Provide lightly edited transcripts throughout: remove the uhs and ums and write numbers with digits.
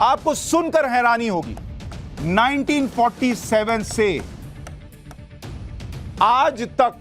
आपको सुनकर हैरानी होगी, 1947 से आज तक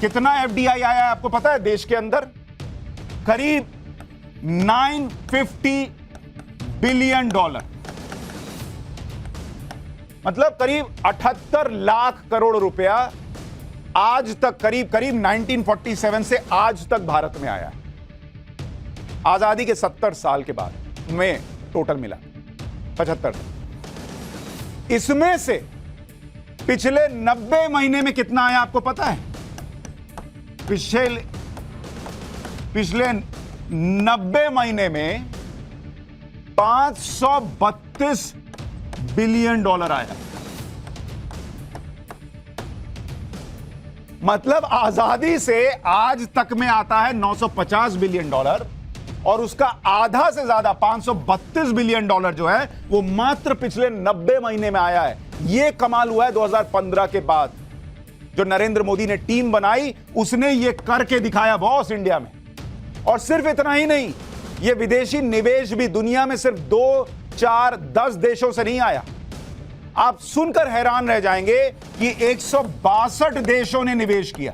कितना एफडीआई आया है आपको पता है देश के अंदर? करीब 950 बिलियन डॉलर, मतलब करीब 78 लाख करोड़ रुपया आज तक करीब 1947 से आज तक भारत में आया है। आजादी के 70 साल के बाद में टोटल मिला 75। इसमें से पिछले 90 महीने में कितना आया आपको पता है? पिछले 90 महीने में 532 बिलियन डॉलर आया। मतलब आजादी से आज तक में आता है 950 बिलियन डॉलर, और उसका आधा से ज्यादा 532 बिलियन डॉलर जो है वो मात्र पिछले 90 महीने में आया है। यह कमाल हुआ है 2015 के बाद, जो नरेंद्र मोदी ने टीम बनाई उसने ये करके दिखाया बॉस इंडिया में। और सिर्फ इतना ही नहीं, ये विदेशी निवेश भी दुनिया में सिर्फ 2, 4, 10 देशों से नहीं आया। आप सुनकर हैरान रह जाएंगे कि 162 देशों ने निवेश किया।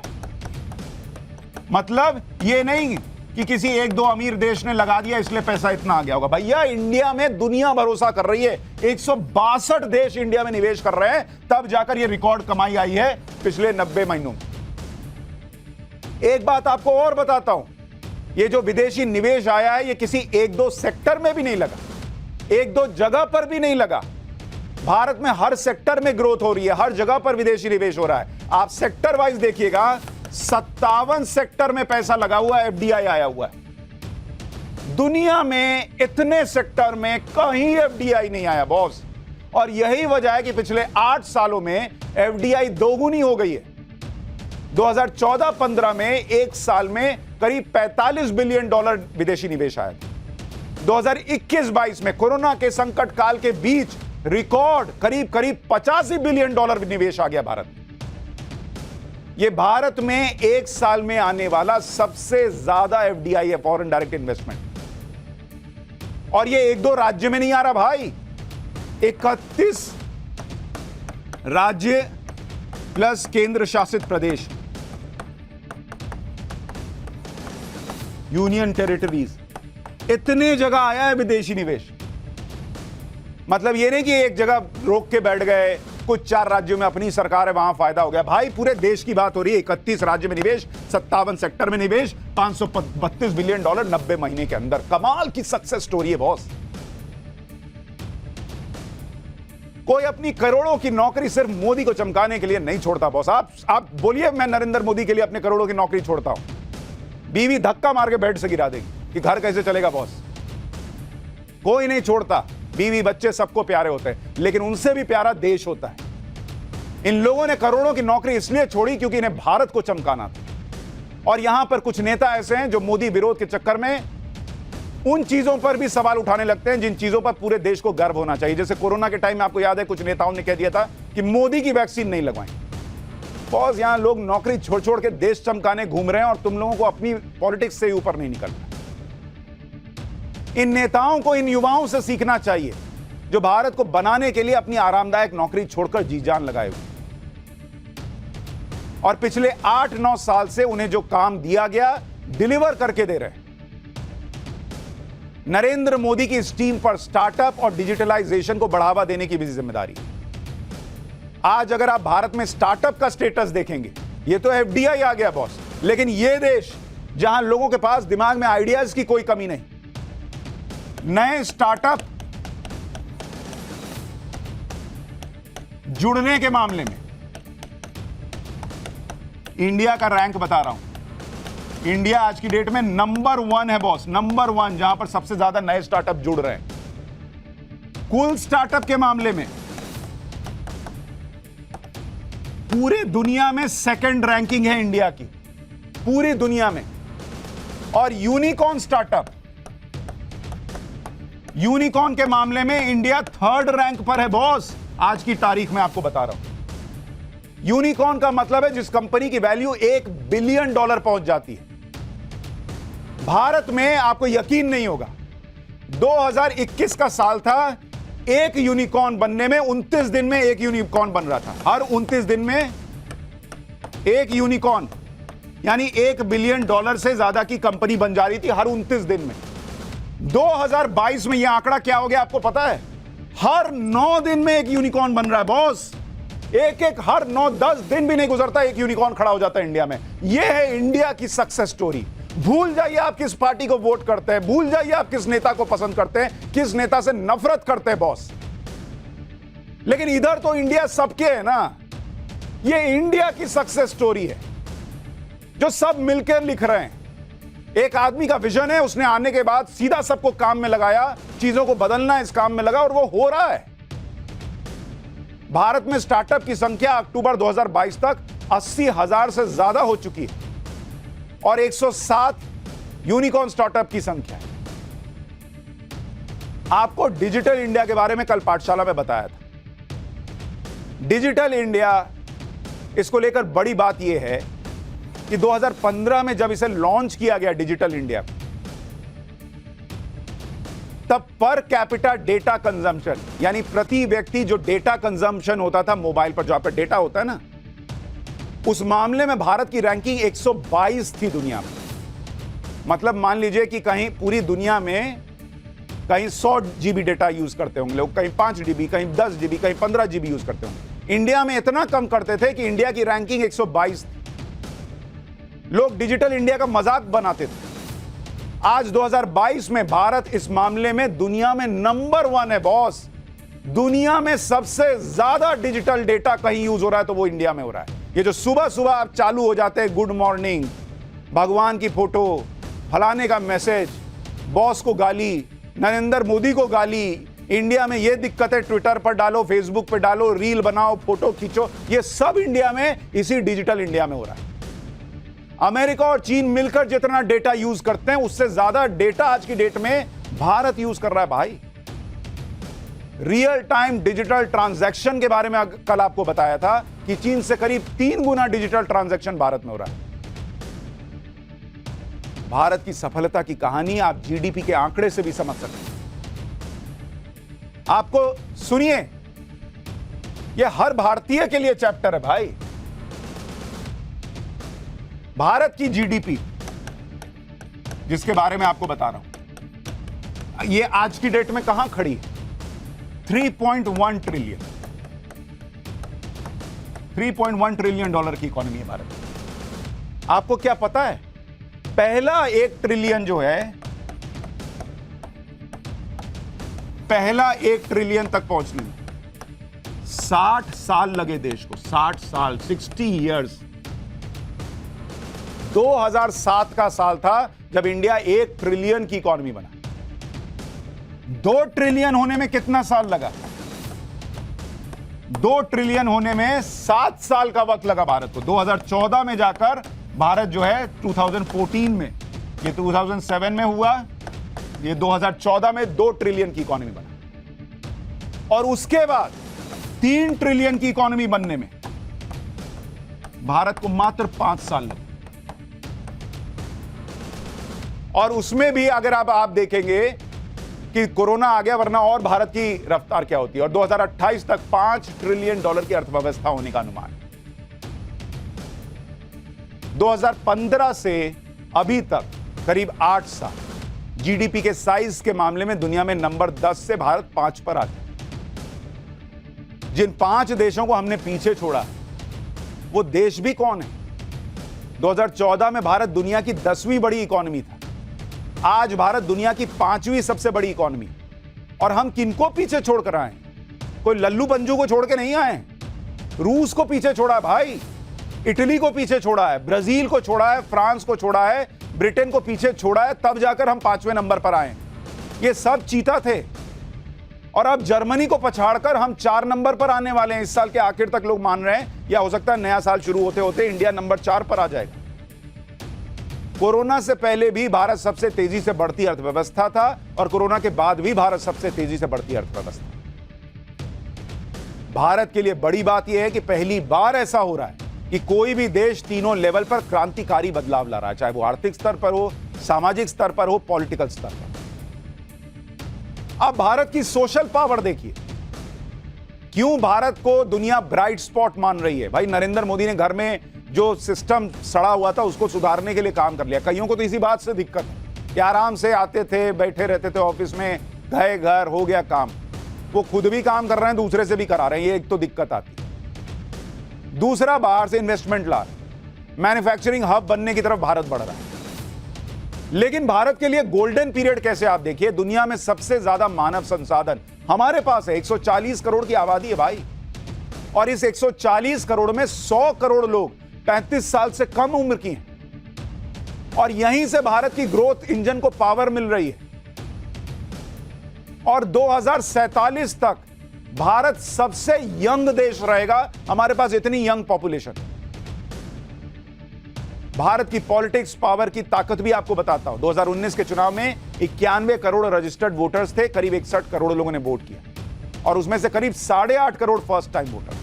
मतलब ये नहीं कि किसी 1-2 अमीर देश ने लगा दिया इसलिए पैसा इतना आ गया होगा। भैया इंडिया में दुनिया भरोसा कर रही है, 162 देश इंडिया में निवेश कर रहे हैं, तब जाकर ये रिकॉर्ड कमाई आई है पिछले 90 महीनों में। एक बात आपको और बताता हूं, ये जो विदेशी निवेश आया है ये किसी 1-2 सेक्टर में भी नहीं लगा, 1-2 जगह पर भी नहीं लगा। भारत में हर सेक्टर में ग्रोथ हो रही है, हर जगह पर विदेशी निवेश हो रहा है। आप सेक्टर वाइज देखिएगा, 57 सेक्टर में पैसा लगा हुआ है, एफडीआई आया हुआ है। दुनिया में इतने सेक्टर में कहीं एफडीआई नहीं आया बॉस। और यही वजह है कि पिछले 8 सालों में एफडीआई दोगुनी हो गई है। 2014-15 में एक साल में करीब 45 बिलियन डॉलर विदेशी निवेश आया। 2021-22 में कोरोना के संकट काल के बीच रिकॉर्ड करीब 85 बिलियन डॉलर निवेश आ गया भारत में। यह भारत में एक साल में आने वाला सबसे ज्यादा एफडीआई है, फॉरेन डायरेक्ट इन्वेस्टमेंट। और यह 1-2 राज्य में नहीं आ रहा भाई, 31 राज्य प्लस केंद्र शासित प्रदेश, यूनियन टेरिटरीज, इतने जगह आया है विदेशी निवेश। मतलब ये नहीं कि एक जगह रोक के बैठ गए, कुछ 4 राज्यों में अपनी सरकार है वहां फायदा हो गया। भाई पूरे देश की बात हो रही है। 31 राज्य में निवेश, 57 सेक्टर में निवेश, 532 बिलियन डॉलर 90 महीने के अंदर। कमाल की सक्सेस स्टोरी है बॉस। कोई अपनी करोड़ों की नौकरी सिर्फ मोदी को चमकाने के लिए नहीं छोड़ता बॉस। आप बोलिए मैं नरेंद्र मोदी के लिए अपने करोड़ों की नौकरी छोड़ता हूं, बीवी धक्का मार के बेड से गिरा देगी कि घर कैसे चलेगा बॉस। कोई नहीं छोड़ता, बीवी बच्चे सबको प्यारे होते हैं, लेकिन उनसे भी प्यारा देश होता है। इन लोगों ने करोड़ों की नौकरी इसलिए छोड़ी क्योंकि इन्हें भारत को चमकाना था। और यहां पर कुछ नेता ऐसे हैं जो मोदी विरोध के चक्कर में उन चीजों पर भी सवाल उठाने लगते हैं जिन चीजों पर पूरे देश को गर्व होना चाहिए। जैसे कोरोना के टाइम में आपको याद है कुछ नेताओं ने कह दिया था कि मोदी की वैक्सीन नहीं लगवाएं। बॉस यहां लोग नौकरी छोड़ छोड़ के देश चमकाने घूम रहे हैं और तुम लोगों को अपनी पॉलिटिक्स से ऊपर नहीं निकलना। इन नेताओं को इन युवाओं से सीखना चाहिए जो भारत को बनाने के लिए अपनी आरामदायक नौकरी छोड़कर जी जान लगाए हुए, और पिछले 8-9 साल से उन्हें जो काम दिया गया डिलीवर करके दे रहे। नरेंद्र मोदी की इस टीम पर स्टार्टअप और डिजिटलाइजेशन को बढ़ावा देने की भी जिम्मेदारी। आज अगर आप भारत में स्टार्टअप का स्टेटस देखेंगे, ये तो एफडीआई आ गया बॉस, लेकिन ये देश जहां लोगों के पास दिमाग में आइडियाज की कोई कमी नहीं, नए स्टार्टअप जुड़ने के मामले में इंडिया का रैंक बता रहा हूं। इंडिया आज की डेट में नंबर 1 है बॉस, नंबर 1, जहां पर सबसे ज्यादा नए स्टार्टअप जुड़ रहे हैं। कुल स्टार्टअप के मामले में पूरे दुनिया में सेकंड रैंकिंग है इंडिया की, पूरी दुनिया में। और यूनिकॉर्न स्टार्टअप, यूनिकॉर्न के मामले में इंडिया 3rd रैंक पर है बॉस। आज की तारीख में आपको बता रहा हूं। यूनिकॉर्न का मतलब है जिस कंपनी की वैल्यू $1 बिलियन पहुंच जाती है। भारत में आपको यकीन नहीं होगा, 2021 का साल था, एक यूनिकॉर्न बनने में 29 दिन में एक यूनिकॉर्न बन रहा था। हर 29 दिन में एक यूनिकॉर्न, यानी $1 बिलियन से ज्यादा की कंपनी बन जा रही थी हर 29 दिन में। 2022 में यह आंकड़ा क्या हो गया आपको पता है? हर 9 दिन में एक यूनिकॉर्न बन रहा है बॉस। एक हर 9-10 दिन भी नहीं गुजरता एक यूनिकॉर्न खड़ा हो जाता है इंडिया में। यह है इंडिया की सक्सेस स्टोरी। भूल जाइए आप किस पार्टी को वोट करते हैं, भूल जाइए आप किस नेता को पसंद करते हैं, किस नेता से नफरत करते हैं बॉस, लेकिन इधर तो इंडिया सबके है ना। यह इंडिया की सक्सेस स्टोरी है जो सब मिलकर लिख रहे हैं। एक आदमी का विजन है, उसने आने के बाद सीधा सबको काम में लगाया, चीजों को बदलना इस काम में लगा और वो हो रहा है। भारत में स्टार्टअप की संख्या अक्टूबर 2022 तक 80,000 से ज्यादा हो चुकी है और 107 यूनिकॉर्न स्टार्टअप की संख्या है। आपको डिजिटल इंडिया के बारे में कल पाठशाला में बताया था। डिजिटल इंडिया, इसको लेकर बड़ी बात यह है कि 2015 में जब इसे लॉन्च किया गया डिजिटल इंडिया, तब पर कैपिटा डेटा कंजम्पशन, यानी प्रति व्यक्ति जो डेटा कंजम्पशन होता था मोबाइल पर, जो आपका डेटा होता है ना, उस मामले में भारत की रैंकिंग 122 थी दुनिया में। मतलब मान लीजिए कि कहीं पूरी दुनिया में कहीं 100 GB डेटा यूज करते होंगे लोग, कहीं 5 GB, कहीं 10 GB, कहीं 15 GB यूज करते होंगे। इंडिया में इतना कम करते थे कि इंडिया की रैंकिंग 122 थी। लोग डिजिटल इंडिया का मजाक बनाते थे। आज 2022 में भारत इस मामले में दुनिया में नंबर 1 है बॉस। दुनिया में सबसे ज्यादा डिजिटल डेटा कहीं यूज हो रहा है तो वो इंडिया में हो रहा है। ये जो सुबह सुबह आप चालू हो जाते हैं, गुड मॉर्निंग, भगवान की फोटो, फलाने का मैसेज, बॉस को गाली, नरेंद्र मोदी को गाली, इंडिया में ये दिक्कत है, ट्विटर पर डालो, फेसबुक पर डालो, रील बनाओ, फोटो खींचो, ये सब इंडिया में इसी डिजिटल इंडिया में हो रहा है। अमेरिका और चीन मिलकर जितना डेटा यूज करते हैं उससे ज्यादा डेटा आज की डेट में भारत यूज कर रहा है भाई। रियल टाइम डिजिटल ट्रांजैक्शन के बारे में कल आपको बताया था कि चीन से करीब 3 गुना डिजिटल ट्रांजैक्शन भारत में हो रहा है। भारत की सफलता की कहानी आप जीडीपी के आंकड़े से भी समझ सकते हैं। आपको सुनिए, यह हर भारतीय के लिए चैप्टर है भाई। भारत की जीडीपी जिसके बारे में आपको बता रहा हूं, यह आज की डेट में कहां खड़ी है? 3.1 ट्रिलियन, $3.1 ट्रिलियन की इकोनॉमी है भारत की। आपको क्या पता है, पहला 1 ट्रिलियन जो है, पहला 1 ट्रिलियन तक पहुंचने में 60 साल लगे देश को। 60 साल, 60 इयर्स। 2007 का साल था जब इंडिया 1 ट्रिलियन की इकोनॉमी बना। 2 ट्रिलियन होने में कितना साल लगा? 2 ट्रिलियन होने में 7 साल का वक्त लगा भारत को। 2014 में जाकर भारत जो है 2014 में, ये 2007 में हुआ, ये 2014 में 2 ट्रिलियन की इकोनॉमी बना। और उसके बाद 3 ट्रिलियन की इकोनॉमी बनने में भारत को मात्र 5 साल लगे। और उसमें भी अगर आप देखेंगे कि कोरोना आ गया, वरना और भारत की रफ्तार क्या होती है। और 2028 तक $5 ट्रिलियन की अर्थव्यवस्था होने का अनुमान है। 2015 से अभी तक करीब 8 साल जीडीपी के साइज के मामले में दुनिया में नंबर 10 से भारत 5 पर आ गया। जिन 5 देशों को हमने पीछे छोड़ा वो देश भी कौन है? 2014 में भारत दुनिया की 10वीं बड़ी इकोनॉमी था। आज भारत दुनिया की 5वीं सबसे बड़ी इकोनॉमी। और हम किनको पीछे छोड़कर आए? कोई लल्लू पंजू को छोड़ के नहीं आए। रूस को पीछे छोड़ा है भाई, इटली को पीछे छोड़ा है, ब्राजील को छोड़ा है, फ्रांस को छोड़ा है, ब्रिटेन को पीछे छोड़ा है, तब जाकर हम 5वें नंबर पर आए। ये सब चीता थे। और अब जर्मनी को पछाड़कर हम 4 नंबर पर आने वाले हैं। इस साल के आखिर तक लोग मान रहे हैं, या हो सकता है नया साल शुरू होते होते इंडिया नंबर 4 पर आ जाएगा। कोरोना से पहले भी भारत सबसे तेजी से बढ़ती अर्थव्यवस्था था और कोरोना के बाद भी भारत सबसे तेजी से बढ़ती अर्थव्यवस्था। भारत के लिए बड़ी बात यह है कि पहली बार ऐसा हो रहा है कि कोई भी देश तीनों लेवल पर क्रांतिकारी बदलाव ला रहा है, चाहे वो आर्थिक स्तर पर हो, सामाजिक स्तर पर हो, पॉलिटिकल स्तर पर। अब भारत की सोशल पावर देखिए, क्यों भारत को दुनिया ब्राइट स्पॉट मान रही है। भाई नरेंद्र मोदी ने घर में जो सिस्टम सड़ा हुआ था उसको सुधारने के लिए काम कर लिया। कईयों को तो इसी बात से दिक्कत है कि आराम से आते थे, बैठे रहते थे ऑफिस में, गए घर, हो गया काम। वो खुद भी काम कर रहे हैं, दूसरे से भी करा रहे हैं, ये एक तो दिक्कत आती है। दूसरा, बाहर से इन्वेस्टमेंट ला, मैन्युफैक्चरिंग हब बनने की तरफ भारत बढ़ रहा है। लेकिन भारत के लिए गोल्डन पीरियड कैसे, आप देखिए, दुनिया में सबसे ज्यादा मानव संसाधन हमारे पास है। 140 करोड़ की आबादी है भाई, और इस 140 करोड़ में 100 करोड़ लोग 35 साल से कम उम्र की हैं, और यहीं से भारत की ग्रोथ इंजन को पावर मिल रही है। और 2047 तक भारत सबसे यंग देश रहेगा, हमारे पास इतनी यंग पॉपुलेशन। भारत की पॉलिटिक्स पावर की ताकत भी आपको बताता हूं। 2019 के चुनाव में 91 करोड़ रजिस्टर्ड वोटर्स थे, करीब 61 करोड़ लोगों ने वोट किया, और उसमें से करीब 8.5 करोड़ फर्स्ट टाइम वोटर।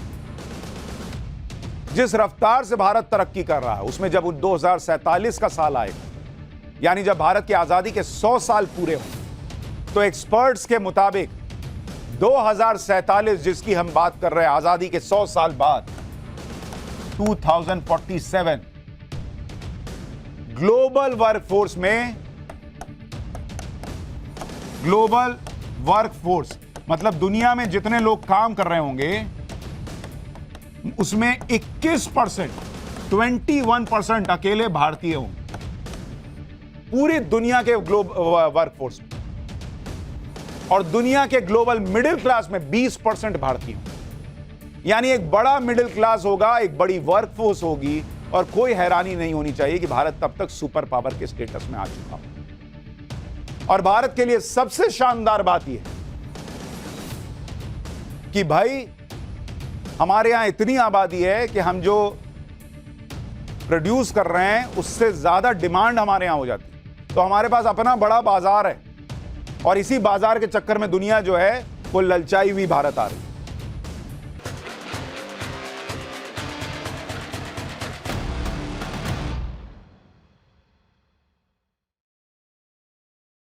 जिस रफ्तार से भारत तरक्की कर रहा है, उसमें जब 2047 का साल आएगा, यानी जब भारत की आजादी के 100 साल पूरे हों, तो एक्सपर्ट्स के मुताबिक 2047, जिसकी हम बात कर रहे हैं, आजादी के 100 साल बाद, 2047 ग्लोबल वर्कफोर्स में, ग्लोबल वर्कफोर्स मतलब दुनिया में जितने लोग काम कर रहे होंगे उसमें 21%, 21% अकेले भारतीय होंगे पूरी दुनिया के ग्लोबल वर्कफोर्स में। और दुनिया के ग्लोबल मिडिल क्लास में 20% भारतीय होंगे। यानी एक बड़ा मिडिल क्लास होगा, एक बड़ी वर्कफोर्स होगी, और कोई हैरानी नहीं होनी चाहिए कि भारत तब तक सुपर पावर के स्टेटस में आ चुका हो। और भारत के लिए सबसे शानदार बात यह है कि भाई हमारे यहां इतनी आबादी है कि हम जो प्रोड्यूस कर रहे हैं उससे ज्यादा डिमांड हमारे यहां हो जाती है। तो हमारे पास अपना बड़ा बाजार है, और इसी बाजार के चक्कर में दुनिया जो है वो ललचाई हुई भारत आ रही है।